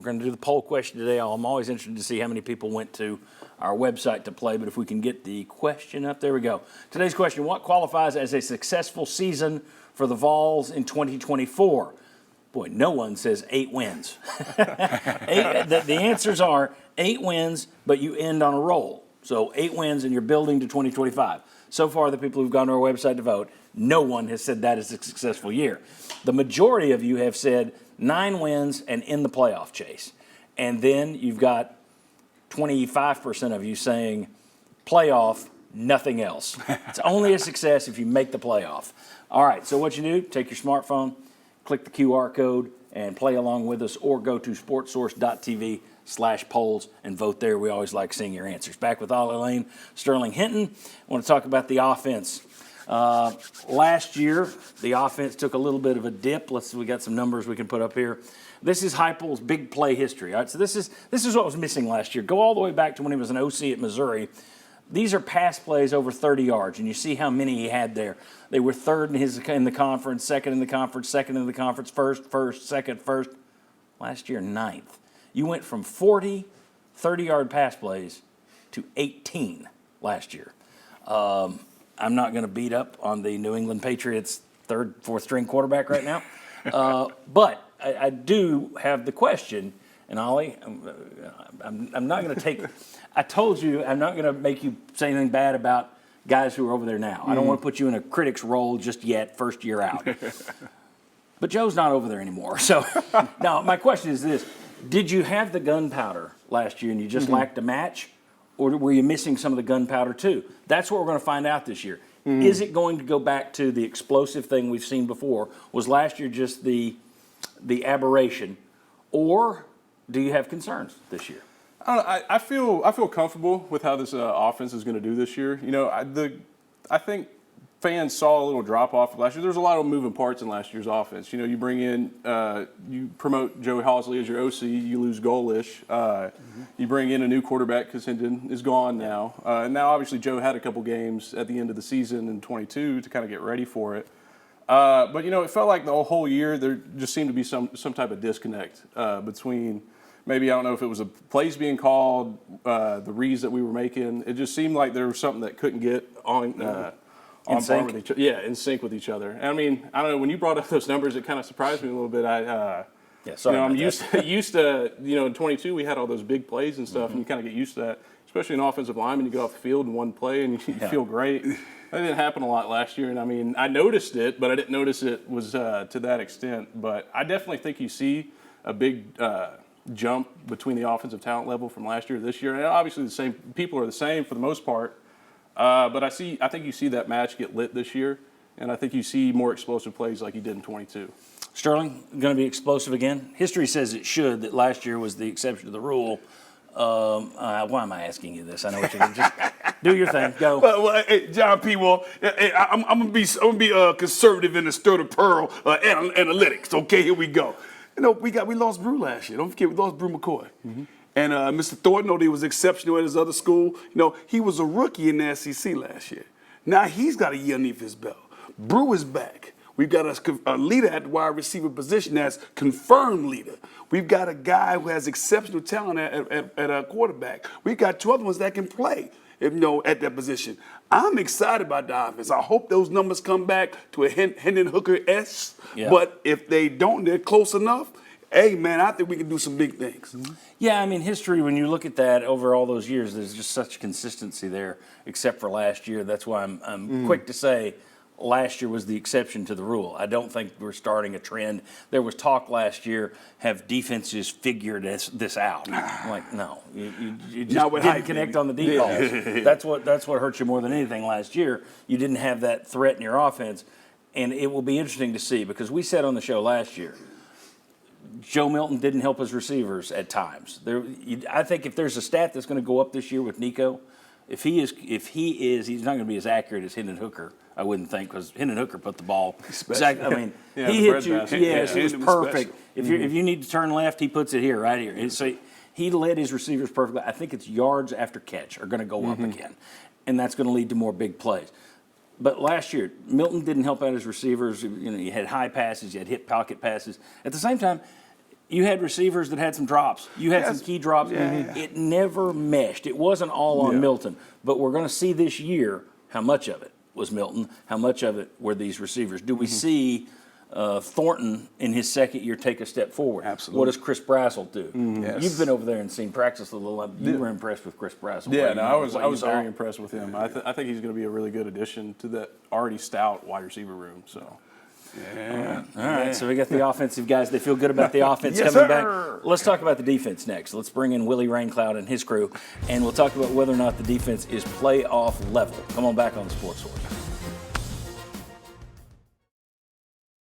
We're going to do the poll question today. I'm always interested to see how many people went to our website to play, but if we can get the question up, there we go. Today's question: what qualifies as a successful season for the Vols in 2024? Boy, no one says 8 wins. The answers are 8 wins, but you end on a roll. So 8 wins and you're building to 2025. So far, the people who've gone to our website to vote, no one has said that is a successful year. The majority of you have said 9 wins and in the playoff chase. And then you've got 25% of you saying playoff, nothing else. It's only a success if you make the playoff. All right, so what you do, take your smartphone, click the QR code, and play along with us, or go to sportsource.tv/polls and vote there. We always like seeing your answers. Back with Ollie Lane, Sterling Hinton. I want to talk about the offense. Last year, the offense took a little bit of a dip. We got some numbers we can put up here. This is Heupel's big play history. All right, so this is what was missing last year. Go all the way back to when he was an OC at Missouri. These are pass plays over 30 yards, and you see how many he had there. They were third in the conference, second in the conference, second in the conference, first, second, first. Last year, 9th. You went from 40 30-yard pass plays to 18 last year. I'm not going to beat up on the New England Patriots' third, fourth-string quarterback right now. But I do have the question, and Ollie, I'm not going to take – I told you I'm not going to make you say anything bad about guys who are over there now. I don't want to put you in a critic's role just yet, first year out. But Joe's not over there anymore. So now my question is this. Did you have the gunpowder last year and you just lacked a match? Or were you missing some of the gunpowder too? That's what we're going to find out this year. Is it going to go back to the explosive thing we've seen before? Was last year just the aberration? Or do you have concerns this year? I feel comfortable with how this offense is going to do this year. You know, I think fans saw a little drop off last year. There's a lot of moving parts in last year's offense. You know, you bring in, you promote Joe Housley as your OC, you lose Golish. You bring in a new quarterback because Hinton is gone now. And now obviously Joe had a couple games at the end of the season in 22 to kind of get ready for it. But you know, it felt like the whole year there just seemed to be some type of disconnect between. Maybe I don't know if it was a plays being called, the reads that we were making. It just seemed like there was something that couldn't get on par with each other. Yeah, in sync with each other. And I mean, I don't know. When you brought up those numbers, it kind of surprised me a little bit. I'm used to in 22 we had all those big plays and stuff, and you kind of get used to that. Especially an offensive lineman, you go off the field in one play and you feel great. That didn't happen a lot last year, and I mean, I noticed it, but I didn't notice it was to that extent. But I definitely think you see a big jump between the offensive talent level from last year to this year. And obviously the same people are the same for the most part. But I think you see that match get lit this year, and I think you see more explosive plays like you did in 22. Sterling, going to be explosive again? History says it should, that last year was the exception to the rule. Why am I asking you this? I know what you're doing. Just do your thing. Go. Well, hey, John P. Well, I'm gonna be conservative in the stir of pearl analytics. Okay, here we go. You know, we lost Brew last year. Don't forget, we lost Brew McCoy. And Mr. Thornton, though he was exceptional at his other school, you know, he was a rookie in the SEC last year. Now he's got a year underneath his belt. Brew is back. We've got a leader at the wide receiver position that's confirmed leader. We've got a guy who has exceptional talent at a quarterback. We've got 2 other ones that can play, at that position. I'm excited about the offense. I hope those numbers come back to a Hendon Hooker-esque. Yeah. But if they don't, they're close enough. Hey, man, I think we can do some big things. Yeah, I mean, history, when you look at that over all those years, there's just such consistency there, except for last year. That's why I'm quick to say last year was the exception to the rule. I don't think we're starting a trend. There was talk last year, have defenses figured this out? I'm like, no. You just didn't connect on the deep balls. That's what hurt you more than anything last year. You didn't have that threat in your offense. And it will be interesting to see, because we said on the show last year, Joe Milton didn't help his receivers at times. I think if there's a stat that's going to go up this year with Nico, if he is, he's not going to be as accurate as Hendon Hooker. I wouldn't think, because Hendon Hooker put the ball exactly. I mean, he hit you. Yes, it was perfect. If you need to turn left, he puts it here, right here. And so he led his receivers perfectly. I think it's yards after catch are going to go up again, and that's going to lead to more big plays. But last year, Milton didn't help out his receivers. You had high passes, you had hit pocket passes. At the same time, You had receivers that had some drops. You had some key drops. Yeah. It never meshed. It wasn't all on Milton. But we're going to see this year how much of it was Milton, how much of it were these receivers. Do we see Thornton in his second year take a step forward? Absolutely. What does Chris Brassel do? Yes. You've been over there and seen practice a little. You were impressed with Chris Brassel. Yeah, right? no, You I was saw? very impressed with him. I think he's going to be a really good addition to that already stout wide receiver room. So. Yeah. All right, so we got the offensive guys. They feel good about the offense Yes, coming sir. back. Let's talk about the defense next. Let's bring in Willie Raincloud and his crew, and we'll talk about whether or not the defense is playoff level. Come on back on the Sports Source.